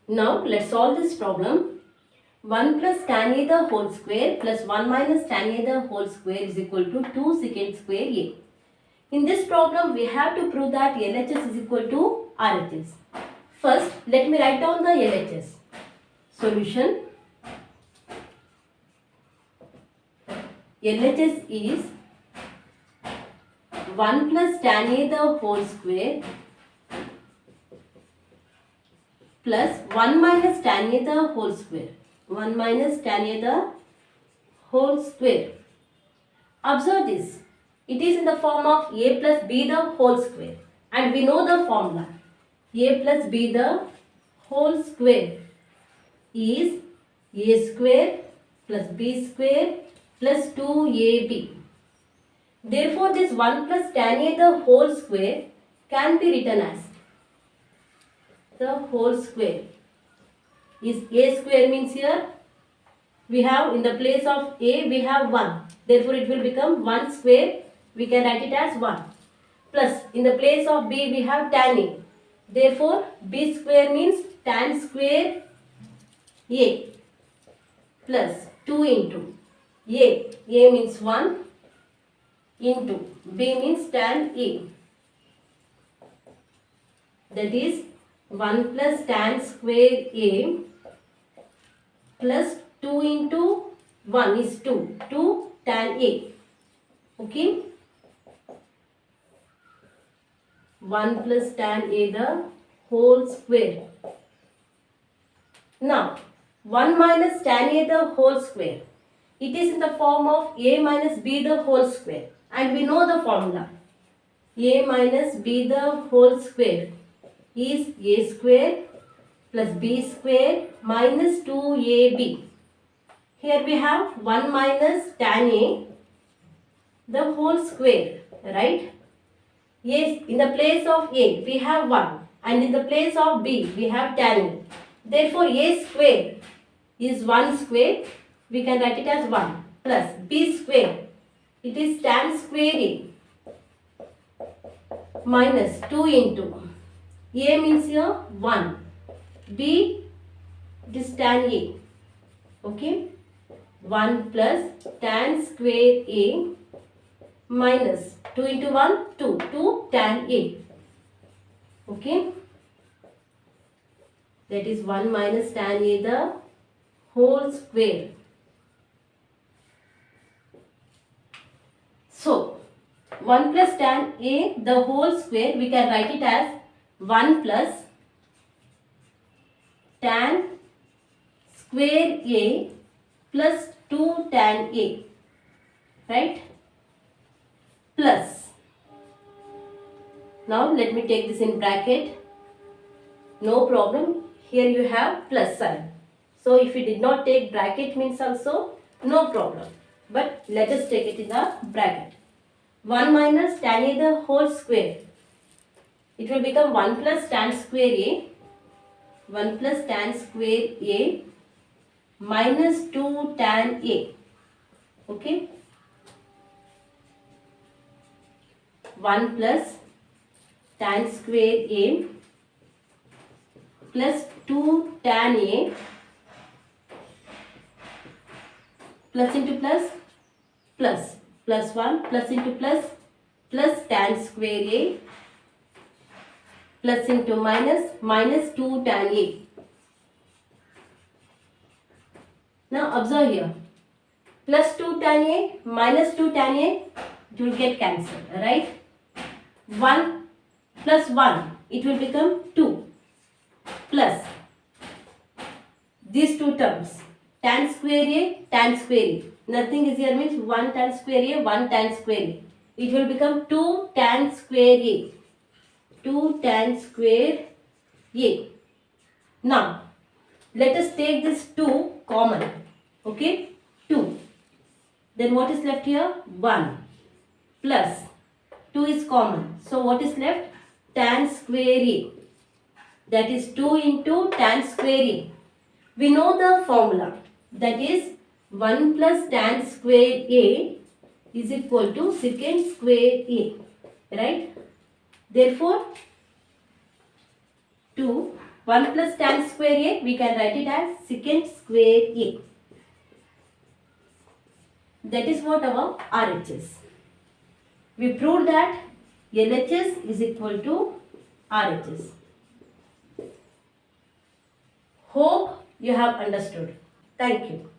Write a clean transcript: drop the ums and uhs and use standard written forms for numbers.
Now let's solve this problem. 1 plus tan A the whole square plus 1 minus tan A the whole square is equal to 2 secant square A. In this problem, we have to prove that LHS is equal to RHS. First, let me write down the LHS. Solution. LHS is 1 plus tan A the whole square plus 1 minus tan A the whole square. 1 minus tan A the whole square. Observe this. It is in the form of A plus B the whole square. And we know the formula. A plus B the whole square is A square plus B square plus 2AB. Therefore, this 1 plus tan A the whole square can be written as the whole square. Is A square means here we have in the place of A we have 1. Therefore, it will become 1 square. We can write it as 1. Plus in the place of B we have tan A. Therefore, B square means tan square A plus 2 into A. A means 1 into B means tan A. That is 1 plus tan square A plus 2 into 1 is 2. 2 tan A. Okay. 1 plus tan A the whole square. Now, 1 minus tan A the whole square. It is in the form of A minus B the whole square. And we know the formula. A minus B the whole square is A square plus B square minus 2AB. Here we have 1 minus tan A the whole square, right? Yes, in the place of A we have 1 and in the place of B we have tan A. Therefore, A square is 1 square. We can write it as 1 plus B square. It is tan square A minus 2 into A means here 1. B it is tan A. Okay. 1 plus tan square A minus 2 into 1, 2. 2 tan A. Okay. That is 1 minus tan A the whole square. So, 1 plus tan A the whole square we can write it as 1 plus tan square A plus 2 tan A. Right? Plus. Now let me take this in bracket. No problem. Here you have plus sign. So if you did not take bracket means also no problem. But let us take it in the bracket. 1 minus tan A the whole square. It will become 1 plus tan square A. 1 plus tan square A minus 2 tan A. Okay. 1 plus tan square A plus 2 tan A plus into plus plus plus 1 plus into plus tan square A plus into minus 2 tan A. Now observe here. Plus 2 tan A minus 2 tan A, it will get cancelled, right? 1 plus 1, it will become 2 plus these two terms tan square A, tan square A. Nothing is here means 1 tan square A, 1 tan square A. It will become 2 tan square A. 2 tan square A. Now, let us take this 2 common. Okay? 2. Then what is left here? 1 plus 2 is common. So what is left? Tan square A. That is 2 into tan square A. We know the formula. That is 1 plus tan square A is equal to secant square A. Right? Therefore, 2 1 plus tan square A, we can write it as secant square A. That is what our RHS. We proved that LHS is equal to RHS. Hope you have understood. Thank you.